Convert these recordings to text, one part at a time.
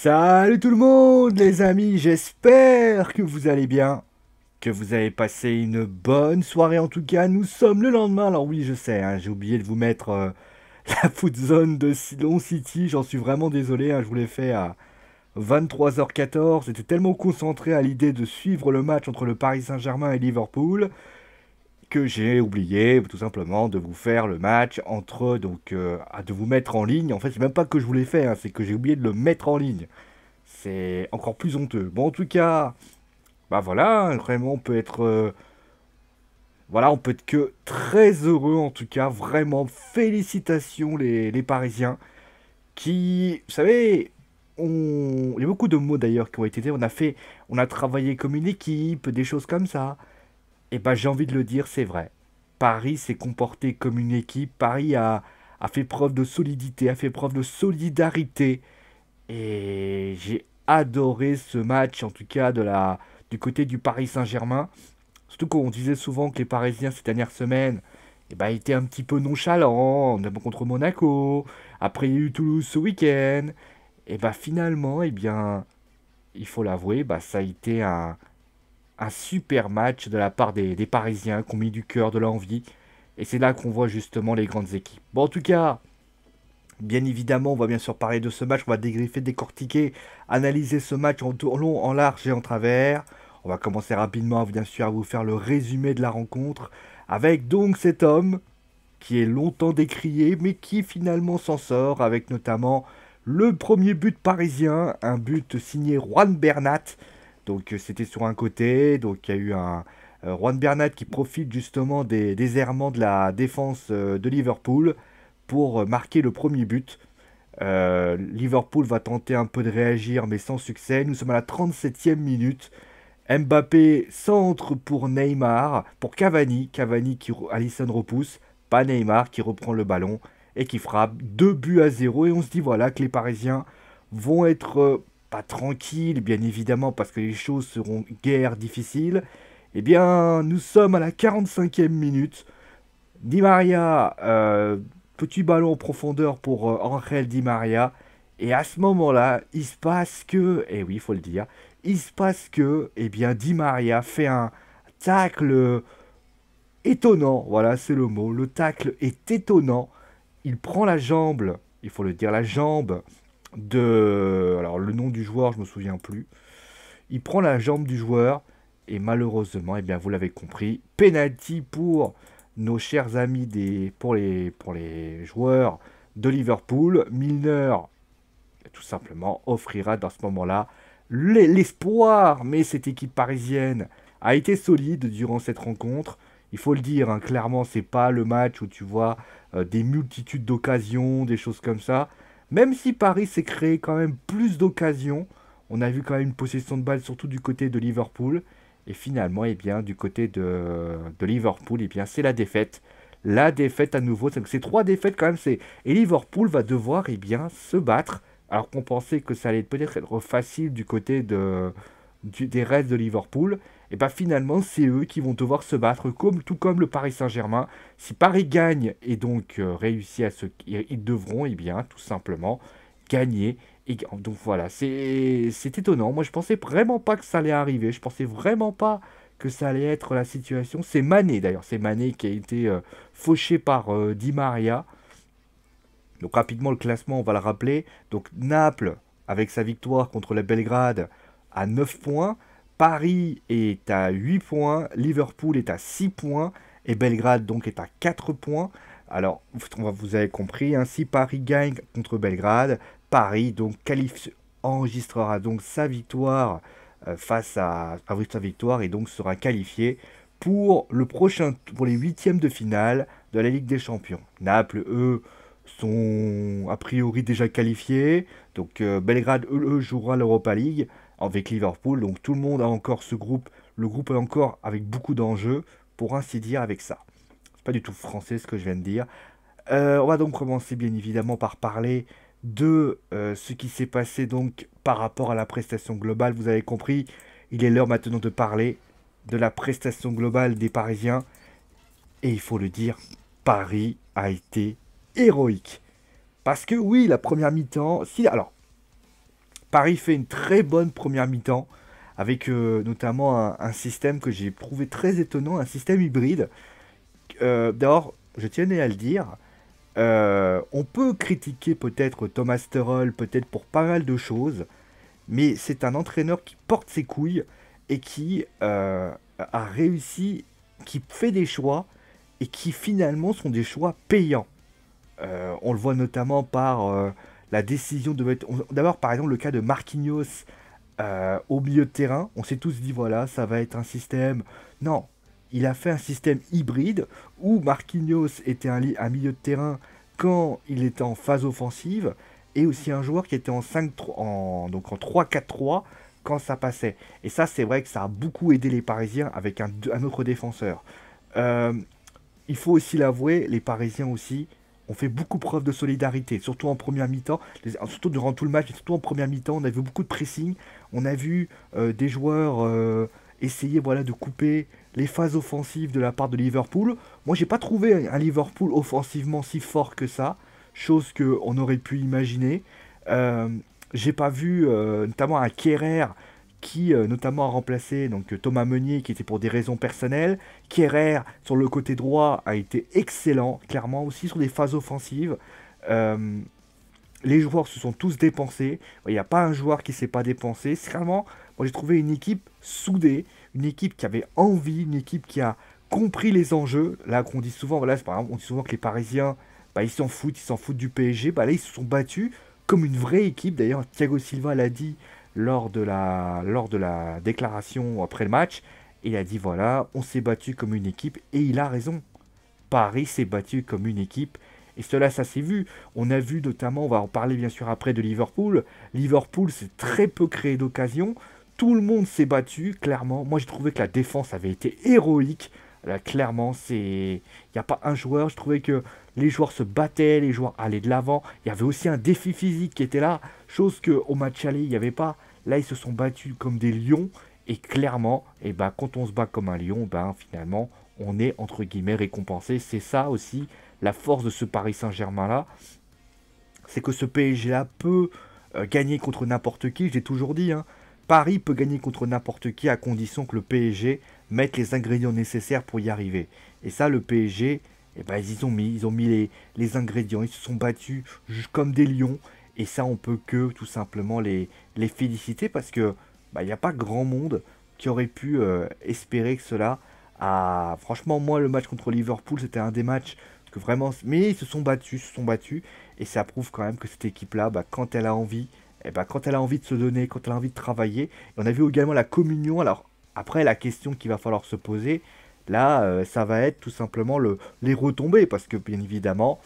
Salut tout le monde les amis, j'espère que vous allez bien, que vous avez passé une bonne soirée en tout cas. Nous sommes le lendemain, alors oui je sais, hein, j'ai oublié de vous mettre la foot zone de Silon City, j'en suis vraiment désolé, hein, je vous l'ai fait à 23h14, j'étais tellement concentré à l'idée de suivre le match entre le Paris Saint-Germain et Liverpool que j'ai oublié tout simplement de vous faire le match entre, de vous mettre en ligne. En fait c'est même pas que je vous l'ai fait, hein, c'est que j'ai oublié de le mettre en ligne. C'est encore plus honteux. Bon, en tout cas, bah voilà, hein, vraiment, on peut être que très heureux, en tout cas, vraiment, félicitations les Parisiens, qui, vous savez, il y a beaucoup de mots d'ailleurs qui ont été dits, on a travaillé comme une équipe, des choses comme ça, et bah j'ai envie de le dire, c'est vrai. Paris s'est comporté comme une équipe, a fait preuve de solidité, a fait preuve de solidarité, et j'ai adoré ce match, en tout cas du côté du Paris Saint-Germain. Surtout qu'on disait souvent que les Parisiens ces dernières semaines étaient un petit peu nonchalants, notamment contre Monaco. Après, il y a eu Toulouse ce week-end. Et bah finalement, il faut l'avouer, ça a été un super match de la part des Parisiens qui ont mis du cœur, de l'envie. Et c'est là qu'on voit justement les grandes équipes. Bon, en tout cas, bien évidemment, on va bien sûr parler de ce match, on va dégriffer, décortiquer, analyser ce match en long, en large et en travers. On va commencer rapidement, bien sûr, à vous faire le résumé de la rencontre, avec donc cet homme qui est longtemps décrié, mais qui finalement s'en sort, avec notamment le premier but parisien, un but signé Juan Bernat. Donc c'était sur un côté, donc il y a eu un Juan Bernat qui profite justement des errements de la défense de Liverpool pour marquer le premier but. Liverpool va tenter un peu de réagir, mais sans succès. Nous sommes à la 37e minute. Mbappé centre pour Neymar, pour Cavani. Cavani qui Alisson repousse. Pas Neymar qui reprend le ballon et qui frappe 2 buts à 0. Et on se dit voilà que les Parisiens vont être pas tranquilles, bien évidemment, parce que les choses seront guère difficiles. Eh bien, nous sommes à la 45e minute. Di Maria, petit ballon en profondeur pour Angel Di Maria. Et à ce moment-là, il se passe que, et oui, il faut le dire, il se passe que, eh bien, Di Maria fait un tacle étonnant. Voilà, c'est le mot. Le tacle est étonnant. Il prend la jambe, il faut le dire, la jambe de. Alors, le nom du joueur, je me souviens plus. Il prend la jambe du joueur et malheureusement, eh bien, vous l'avez compris, penalty pour nos chers amis pour les joueurs de Liverpool. Milner, tout simplement, offrira dans ce moment-là l'espoir, mais cette équipe parisienne a été solide durant cette rencontre. Il faut le dire, hein, clairement, c'est pas le match où tu vois des multitudes d'occasions, des choses comme ça. Même si Paris s'est créé quand même plus d'occasions, on a vu quand même une possession de balle, surtout du côté de Liverpool. Et finalement, eh bien, du côté de Liverpool, eh bien, c'est la défaite. La défaite à nouveau. C'est trois défaites quand même. Et Liverpool va devoir eh bien, se battre. Alors qu'on pensait que ça allait peut-être être facile du côté des Reds de Liverpool. Et bien finalement, c'est eux qui vont devoir se battre, tout comme le Paris Saint-Germain. Si Paris gagne et donc réussit à se... Ils devront, eh bien, tout simplement, gagner. Et donc voilà, c'est étonnant. Moi, je pensais vraiment pas que ça allait arriver. Je pensais vraiment pas que ça allait être la situation. C'est Mané d'ailleurs. C'est Mané qui a été fauché par Di Maria. Donc rapidement, le classement, on va le rappeler. Donc Naples, avec sa victoire contre le Belgrade, à 9 points. Paris est à 8 points. Liverpool est à 6 points. Et Belgrade, donc, est à 4 points. Alors, vous avez compris, hein, si Paris gagne contre Belgrade, Paris donc enregistrera donc sa victoire sa victoire et donc sera qualifié pour les huitièmes de finale de la Ligue des Champions. Naples, eux, sont a priori déjà qualifiés. Donc Belgrade, eux, jouera l'Europa League avec Liverpool. Donc tout le monde a encore ce groupe. Le groupe est encore avec beaucoup d'enjeux, pour ainsi dire, avec ça. C'est pas du tout français ce que je viens de dire. On va donc commencer bien évidemment par parler de ce qui s'est passé donc par rapport à la prestation globale. Vous avez compris, il est l'heure maintenant de parler de la prestation globale des Parisiens. Et il faut le dire, Paris a été héroïque. Parce que oui, la première mi-temps, si alors Paris fait une très bonne première mi-temps, avec notamment un système que j'ai trouvé très étonnant, un système hybride. D'abord, je tenais à le dire, on peut critiquer peut-être Thomas Tuchel, peut-être pour pas mal de choses, mais c'est un entraîneur qui porte ses couilles et qui a réussi, qui fait des choix et qui finalement sont des choix payants. On le voit notamment par la décision de mettre. D'abord, par exemple, le cas de Marquinhos au milieu de terrain. On s'est tous dit, voilà, ça va être un système. Non, il a fait un système hybride où Marquinhos était un milieu de terrain quand il était en phase offensive et aussi un joueur qui était en 5 donc en 3-4-3 quand ça passait. Et ça, c'est vrai que ça a beaucoup aidé les Parisiens avec un autre défenseur. Euh, il faut aussi l'avouer, les Parisiens aussi ont fait beaucoup preuve de solidarité, surtout en première mi-temps, surtout durant tout le match, et surtout en première mi-temps, on a vu beaucoup de pressing, on a vu des joueurs essayer voilà, de couper les phases offensives de la part de Liverpool. Moi, j'ai pas trouvé un Liverpool offensivement si fort que ça, chose qu'on aurait pu imaginer. Euh, j'ai pas vu notamment un Kehrer qui notamment a remplacé donc Thomas Meunier qui était pour des raisons personnelles. Kehrer sur le côté droit a été excellent, clairement aussi sur des phases offensives. Euh, les joueurs se sont tous dépensés. Il n'y a pas un joueur qui ne s'est pas dépensé. C'est vraiment, moi j'ai trouvé une équipe soudée, une équipe qui avait envie, une équipe qui a compris les enjeux. Là, qu'on dit souvent, voilà, par exemple, on dit souvent que les Parisiens, bah, ils s'en foutent du PSG. Bah, là, ils se sont battus comme une vraie équipe. D'ailleurs, Thiago Silva l'a dit lors de la déclaration après le match. Il a dit voilà, on s'est battu comme une équipe et il a raison. Paris s'est battu comme une équipe et cela, ça s'est vu. On a vu notamment, on va en parler bien sûr après de Liverpool. Liverpool s'est très peu créé d'occasion. Tout le monde s'est battu, clairement. Moi, j'ai trouvé que la défense avait été héroïque. Là, clairement, il n'y a pas un joueur. Je trouvais que les joueurs se battaient, les joueurs allaient de l'avant. Il y avait aussi un défi physique qui était là, chose qu'au match aller, il n'y avait pas. Là, ils se sont battus comme des lions. Et clairement, et ben, quand on se bat comme un lion, ben, finalement, on est entre guillemets récompensé. C'est ça aussi la force de ce Paris Saint-Germain-là. C'est que ce PSG-là peut gagner contre n'importe qui. Je l'ai toujours dit, hein. Paris peut gagner contre n'importe qui à condition que le PSG mette les ingrédients nécessaires pour y arriver. Et ça, le PSG, eh ben, ils ont mis les ingrédients. Ils se sont battus comme des lions. Et ça, on peut que tout simplement les féliciter parce que il n'y a pas grand monde qui aurait pu espérer que cela. Franchement, moi, le match contre Liverpool, c'était un des matchs que vraiment. Mais ils se sont battus. Et ça prouve quand même que cette équipe-là, bah, quand elle a envie, quand elle a envie de se donner, quand elle a envie de travailler. Et on a vu également la communion. Alors, après, la question qu'il va falloir se poser, là, ça va être tout simplement les retombées. Parce que, bien évidemment,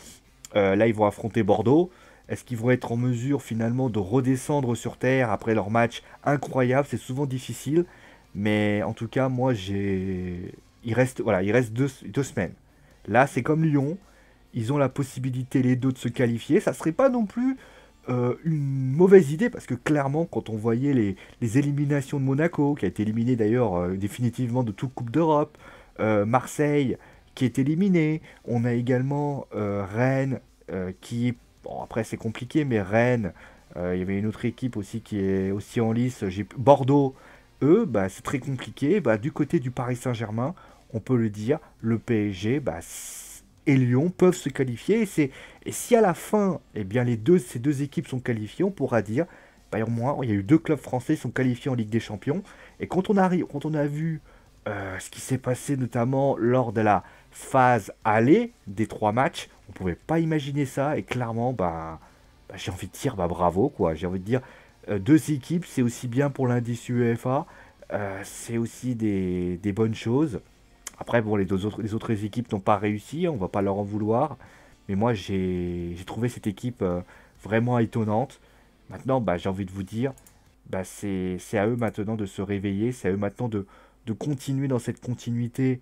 là, ils vont affronter Bordeaux. Est-ce qu'ils vont être en mesure finalement de redescendre sur Terre après leur match incroyable? C'est souvent difficile. Mais en tout cas, moi, il reste deux semaines. Là, c'est comme Lyon. Ils ont la possibilité, les deux, de se qualifier. Ça serait pas non plus une mauvaise idée, parce que clairement, quand on voyait les éliminations de Monaco, qui a été éliminé d'ailleurs définitivement de toute Coupe d'Europe, Marseille, qui est éliminé, on a également Rennes, qui est... Bon, après, c'est compliqué, mais Rennes, il y avait une autre équipe aussi qui est aussi en lice, Bordeaux, eux, bah, c'est très compliqué. Bah, du côté du Paris Saint-Germain, on peut le dire, le PSG bah, et Lyon peuvent se qualifier. Et si à la fin, eh bien, ces deux équipes sont qualifiées, on pourra dire, bah, au moins, il y a eu deux clubs français qui sont qualifiés en Ligue des Champions. Et quand on a vu ce qui s'est passé notamment lors de la phase aller des trois matchs, on pouvait pas imaginer ça. Et clairement, j'ai envie de dire, bravo, quoi. J'ai envie de dire, deux équipes, c'est aussi bien pour l'indice UEFA, c'est aussi des bonnes choses. Après, bon, les autres équipes n'ont pas réussi, on va pas leur en vouloir. Mais moi, j'ai trouvé cette équipe vraiment étonnante. Maintenant, j'ai envie de vous dire, c'est à eux maintenant de se réveiller, c'est à eux maintenant de continuer dans cette continuité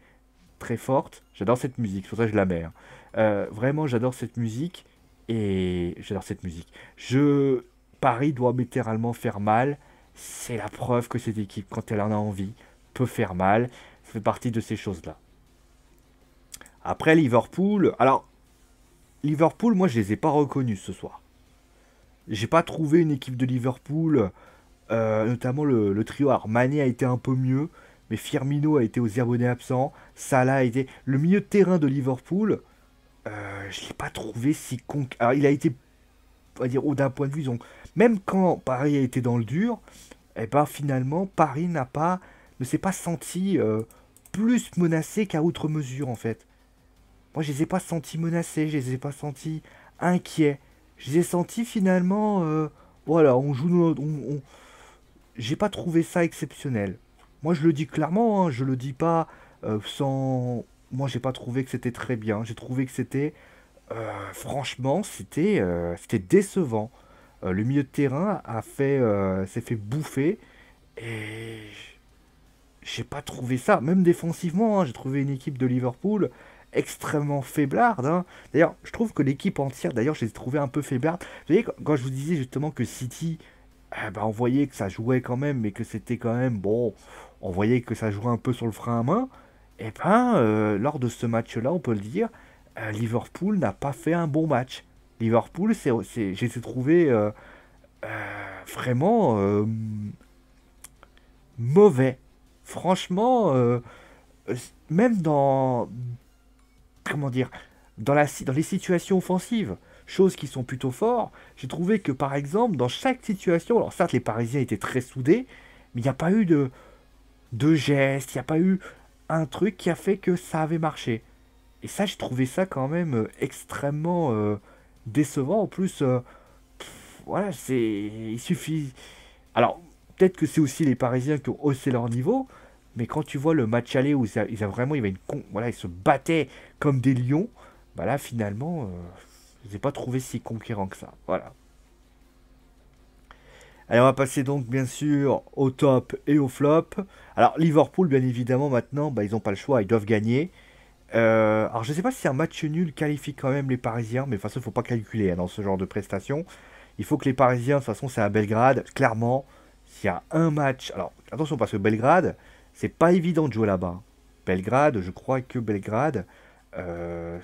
très forte. J'adore cette musique, c'est pour ça que je la mets, hein. Vraiment, j'adore cette musique. Et j'adore cette musique. Paris doit littéralement faire mal. C'est la preuve que cette équipe, quand elle en a envie, peut faire mal. Ça fait partie de ces choses-là. Après Liverpool, alors Liverpool, moi je les ai pas reconnus ce soir. J'ai pas trouvé une équipe de Liverpool, notamment le trio. Alors Mané a été un peu mieux, mais Firmino a été aux abonnés absents. Salah a été... Le milieu de terrain de Liverpool, je l'ai pas trouvé si con... Alors il a été, on va dire, d'un point de vue... Même quand Paris a été dans le dur, et ben finalement, Paris ne s'est pas senti plus menacé qu'à outre mesure, en fait. Moi, je les ai pas sentis menacés, je les ai pas sentis inquiets. Je les ai sentis finalement, voilà, on joue j'ai pas trouvé ça exceptionnel. Moi, je le dis clairement, hein, je le dis pas sans... Moi, j'ai pas trouvé que c'était très bien. J'ai trouvé que c'était... franchement, c'était décevant. Le milieu de terrain s'est fait bouffer. Et j'ai pas trouvé ça. Même défensivement, hein, j'ai trouvé une équipe de Liverpool extrêmement faiblarde, hein. D'ailleurs, je trouve que l'équipe entière, d'ailleurs, je les ai trouvés un peu faiblardes. Vous voyez, quand je vous disais justement que City, bah, on voyait que ça jouait quand même, mais que c'était quand même, bon, on voyait que ça jouait un peu sur le frein à main. Et ben, lors de ce match-là, on peut le dire, Liverpool n'a pas fait un bon match. Liverpool, j'ai trouvé vraiment mauvais. Franchement, même comment dire, dans les situations offensives, choses qui sont plutôt fortes, j'ai trouvé que par exemple, dans chaque situation, alors certes, les Parisiens étaient très soudés, mais il n'y a pas eu de gestes, il n'y a pas eu un truc qui a fait que ça avait marché. Et ça, j'ai trouvé ça quand même extrêmement décevant. En plus, voilà, il suffit. Alors, peut-être que c'est aussi les Parisiens qui ont haussé leur niveau, mais quand tu vois le match aller où vraiment, il y avait voilà, ils se battaient comme des lions, bah là, finalement, je les ai pas trouvé si conquérants que ça. Voilà. Allez, on va passer donc bien sûr au top et au flop. Alors, Liverpool, bien évidemment, maintenant, bah, ils n'ont pas le choix, ils doivent gagner. Alors, je ne sais pas si un match nul qualifie quand même les Parisiens, mais de toute façon, il ne faut pas calculer hein, dans ce genre de prestation. Il faut que les Parisiens, de toute façon, c'est à Belgrade. Clairement, s'il y a un match. Alors, attention, parce que Belgrade, c'est pas évident de jouer là-bas. Belgrade, je crois que Belgrade euh,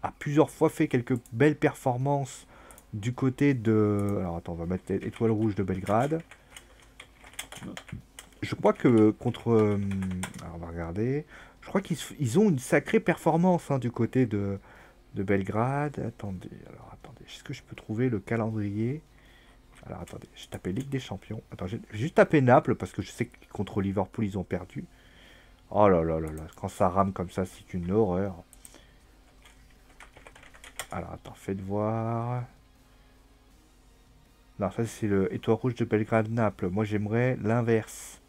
a plusieurs fois fait quelques belles performances du côté de. Alors, attends, on va mettre étoile rouge de Belgrade. Je crois que contre. Alors, on va regarder. Je crois qu'ils ont une sacrée performance hein, du côté de Belgrade. Attendez. Est-ce que je peux trouver le calendrier? Alors, attendez. J'ai tapé Ligue des Champions. Attends, j'ai juste tapé Naples parce que je sais que contre Liverpool, ils ont perdu. Oh là là là là. Quand ça rame comme ça, c'est une horreur. Alors, attends, faites voir. Non, ça, c'est le étoile rouge de Belgrade-Naples. Moi, j'aimerais l'inverse.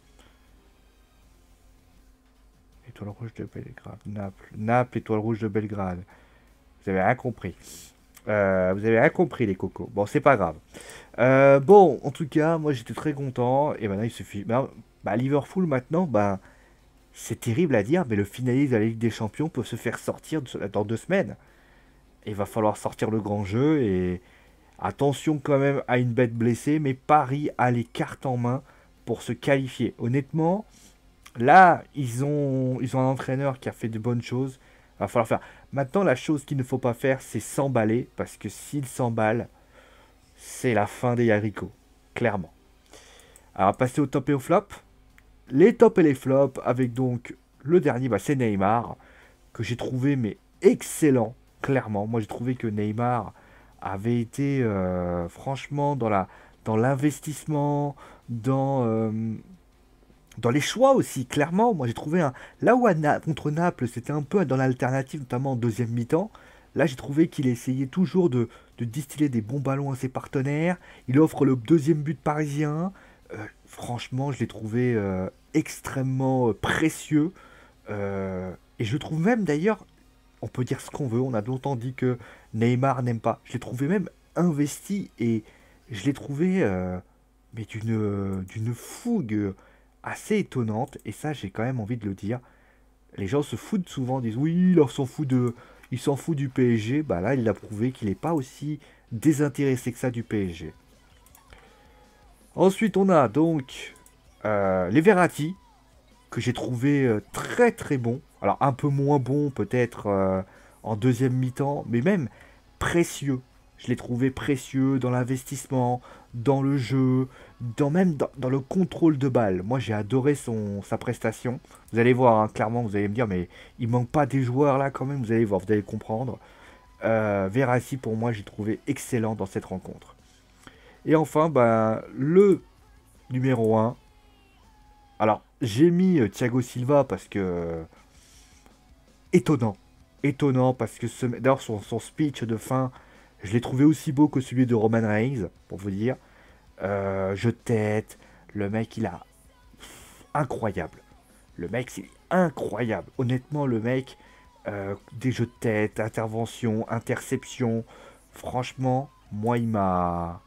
Étoile rouge de Belgrade, Naples. Naples, étoile rouge de Belgrade. Vous avez rien compris. Vous avez rien compris, les cocos. Bon, c'est pas grave. Bon, en tout cas, moi j'étais très content. Et maintenant, il suffit. Bah, Liverpool, maintenant, bah, c'est terrible à dire, mais le finaliste de la Ligue des Champions peut se faire sortir dans 2 semaines. Il va falloir sortir le grand jeu. Et attention quand même à une bête blessée. Mais Paris a les cartes en main pour se qualifier. Honnêtement. Là, ils ont un entraîneur qui a fait de bonnes choses. Il va falloir faire. Maintenant, la chose qu'il ne faut pas faire, c'est s'emballer. Parce que s'il s'emballe, c'est la fin des haricots. Clairement. Alors, passer au top et au flop. Les tops et les flops. Avec donc le dernier, bah, c'est Neymar. Que j'ai trouvé, mais excellent. Clairement. Moi, j'ai trouvé que Neymar avait été franchement dans l'investissement, dans les choix aussi, clairement, moi j'ai trouvé un. Là où contre Naples, c'était un peu dans l'alternative, notamment en deuxième mi-temps. Là, j'ai trouvé qu'il essayait toujours de distiller des bons ballons à ses partenaires. Il offre le deuxième but parisien. Franchement, je l'ai trouvé extrêmement précieux. Et je trouve même d'ailleurs, on peut dire ce qu'on veut. On a longtemps dit que Neymar n'aime pas. Je l'ai trouvé même investi et je l'ai trouvé mais d'une fougue assez étonnante, et ça j'ai quand même envie de le dire. Les gens se foutent souvent, disent oui, il s'en fout du PSG. Bah là, il a prouvé qu'il n'est pas aussi désintéressé que ça du PSG. Ensuite, on a donc les Verratti, que j'ai trouvé très très bon. Alors un peu moins bon peut-être en deuxième mi-temps, mais même précieux. Je l'ai trouvé précieux dans l'investissement, dans le jeu, dans le contrôle de balle. Moi, j'ai adoré sa prestation. Vous allez voir, hein, clairement, vous allez me dire, mais il manque pas des joueurs là quand même. Vous allez voir, vous allez comprendre. Verratti, pour moi, j'ai trouvé excellent dans cette rencontre. Et enfin, bah, le numéro un. Alors, j'ai mis Thiago Silva parce que... Étonnant. Étonnant parce que d'ailleurs son speech de fin, je l'ai trouvé aussi beau que celui de Roman Reigns, pour vous dire. Je tête. Le mec, il a... Incroyable. Le mec, c'est incroyable. Honnêtement, le mec, des jeux de tête, intervention, interception. Franchement, moi, il m'a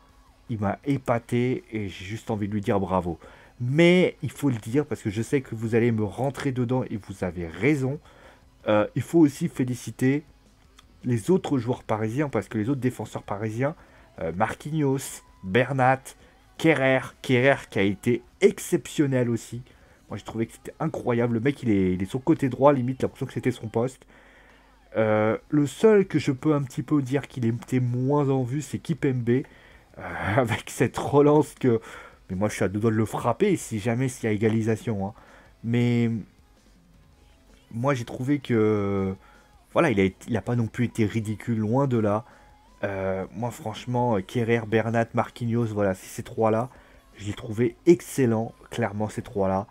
épaté et j'ai juste envie de lui dire bravo. Mais il faut le dire parce que je sais que vous allez me rentrer dedans et vous avez raison. Il faut aussi féliciter les autres joueurs parisiens parce que les autres défenseurs parisiens, Marquinhos, Bernat, Kerrer qui a été exceptionnel aussi. Moi j'ai trouvé que c'était incroyable. Le mec il est sur le côté droit, limite l'impression que c'était son poste. Le seul que je peux un petit peu dire qu'il était moins en vue, c'est Kipembe. Avec cette relance que... Mais moi je suis à deux doigts de le frapper si jamais s'il y a égalisation. Hein. Mais moi j'ai trouvé que... Voilà, il a pas non plus été ridicule, loin de là. Moi franchement, Kerrer, Bernat, Marquinhos, voilà, c'est ces trois-là. Je les trouvais excellents, clairement ces trois-là.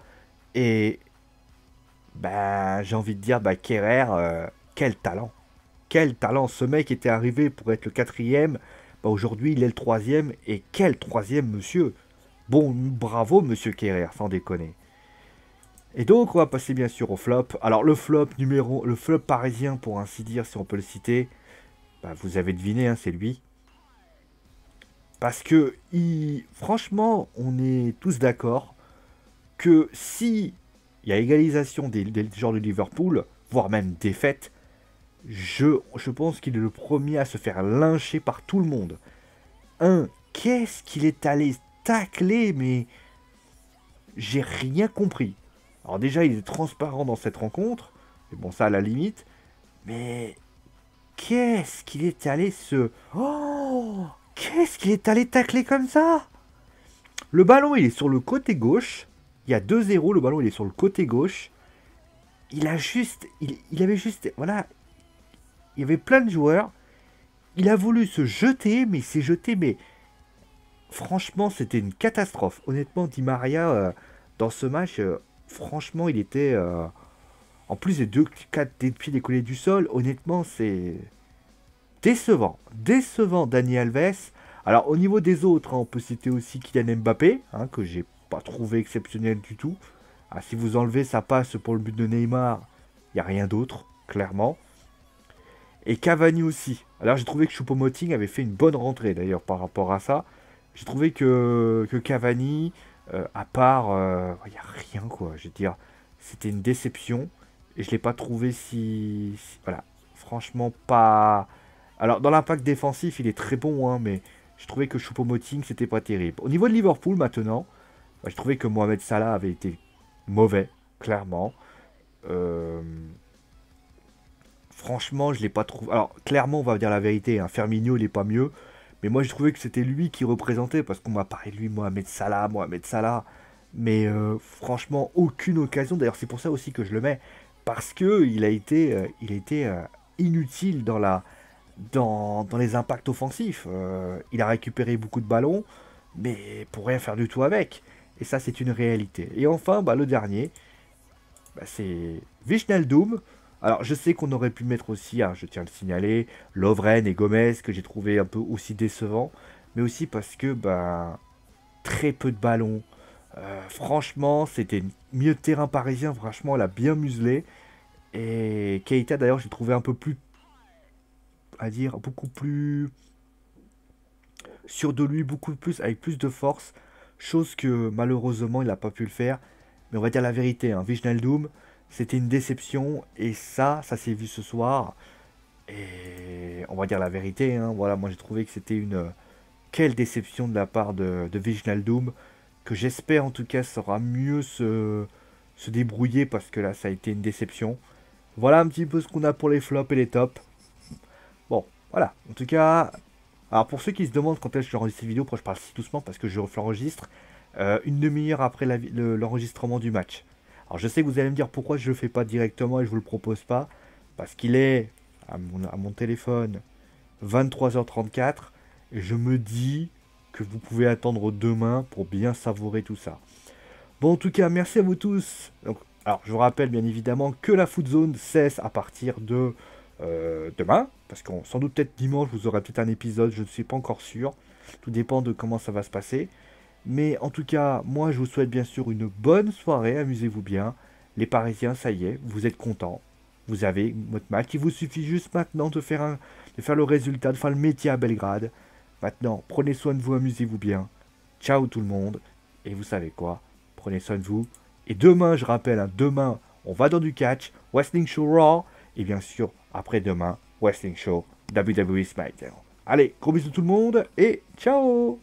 Et bah, j'ai envie de dire, bah, Kerrer, quel talent. Quel talent. Ce mec était arrivé pour être le quatrième. Bah, aujourd'hui, il est le troisième. Et quel troisième, monsieur. Bon, bravo, monsieur Kerrer, sans déconner. Et donc, on va passer bien sûr au flop. Alors, le flop parisien, pour ainsi dire, si on peut le citer, bah, vous avez deviné, hein, c'est lui. Parce que, franchement, on est tous d'accord que si il y a égalisation des joueurs de Liverpool, voire même défaite, je pense qu'il est le premier à se faire lyncher par tout le monde. Qu'est-ce qu'il est allé tacler, mais j'ai rien compris. Alors déjà, il est transparent dans cette rencontre, mais bon, ça à la limite, mais qu'est-ce qu'il est allé se... Oh, qu'est-ce qu'il est allé tacler comme ça? Le ballon, il est sur le côté gauche, il y a 2-0, le ballon, il est sur le côté gauche, il a juste... Il avait juste... Voilà, il y avait plein de joueurs, il a voulu se jeter, mais il s'est jeté, mais... Franchement, c'était une catastrophe. Honnêtement, Di Maria, dans ce match, franchement, il était... en plus, les quatre pieds décollés du sol, honnêtement, c'est... Décevant. Décevant, Dani Alves. Alors, au niveau des autres, hein, on peut citer aussi Kylian Mbappé, hein, que j'ai pas trouvé exceptionnel du tout. Ah, si vous enlevez sa passe pour le but de Neymar, il n'y a rien d'autre, clairement. Et Cavani aussi. Alors, j'ai trouvé que Choupo-Moting avait fait une bonne rentrée, d'ailleurs, par rapport à ça. J'ai trouvé que Cavani, à part... Il n'y a rien, quoi. Je veux dire, c'était une déception. Et je ne l'ai pas trouvé voilà. Franchement, pas... Alors, dans l'impact défensif, il est très bon, hein, mais je trouvais que Choupo-Moting, c'était pas terrible. Au niveau de Liverpool, maintenant, bah, je trouvais que Mohamed Salah avait été mauvais, clairement. Euh, Franchement, je l'ai pas trouvé... Alors, clairement, on va dire la vérité, hein, Firmino, il est pas mieux. Mais moi, je trouvais que c'était lui qui représentait, parce qu'on m'a parlé de lui, Mohamed Salah, Mohamed Salah. Mais franchement, aucune occasion. D'ailleurs, c'est pour ça aussi que je le mets. Parce que il a été inutile dans les impacts offensifs. Il a récupéré beaucoup de ballons, mais pour rien faire du tout avec. Et ça, c'est une réalité. Et enfin, bah, le dernier, bah, c'est Wijnaldum. Alors, je sais qu'on aurait pu mettre aussi, hein, je tiens à le signaler, Lovren et Gomez, que j'ai trouvé un peu aussi décevants. Mais aussi parce que, bah, très peu de ballons. Franchement, c'était mieux de terrain parisien. Franchement, elle a bien muselé. Et Keita, d'ailleurs, j'ai trouvé un peu plus, à dire, beaucoup plus sûr de lui, beaucoup plus, avec plus de force. Chose que malheureusement, il n'a pas pu le faire. Mais on va dire la vérité, hein, Wijnaldum, c'était une déception. Et ça s'est vu ce soir. Et on va dire la vérité, hein, voilà, moi j'ai trouvé que c'était une... Quelle déception de la part de Wijnaldum, que j'espère en tout cas saura mieux se débrouiller parce que là ça a été une déception. Voilà un petit peu ce qu'on a pour les flops et les tops. Bon, voilà, en tout cas, Alors pour ceux qui se demandent quand est-ce que j'enregistre ces vidéos, pourquoi je parle si doucement, parce que je l'enregistre une demi-heure après l'enregistrement du match. Alors je sais que vous allez me dire pourquoi je le fais pas directement et je vous le propose pas, parce qu'il est à mon téléphone 23h34 et je me dis que vous pouvez attendre demain pour bien savourer tout ça. Bon, en tout cas, merci à vous tous. Donc, alors, je vous rappelle bien évidemment que la Food Zone cesse à partir de demain, parce qu'on sans doute peut-être dimanche, vous aurez peut-être un épisode, je ne suis pas encore sûr. Tout dépend de comment ça va se passer. Mais en tout cas, moi, je vous souhaite bien sûr une bonne soirée, amusez-vous bien. Les Parisiens, ça y est, vous êtes contents. Vous avez votre match. Il vous suffit juste maintenant de faire le résultat, de faire le métier à Belgrade. Maintenant, prenez soin de vous, amusez-vous bien. Ciao tout le monde. Et vous savez quoi? Prenez soin de vous. Et demain, je rappelle, hein, demain, on va dans du catch, Wrestling Show Raw. Et bien sûr, après-demain, Wrestling Show WWE SmackDown. Allez, gros bisous tout le monde et ciao!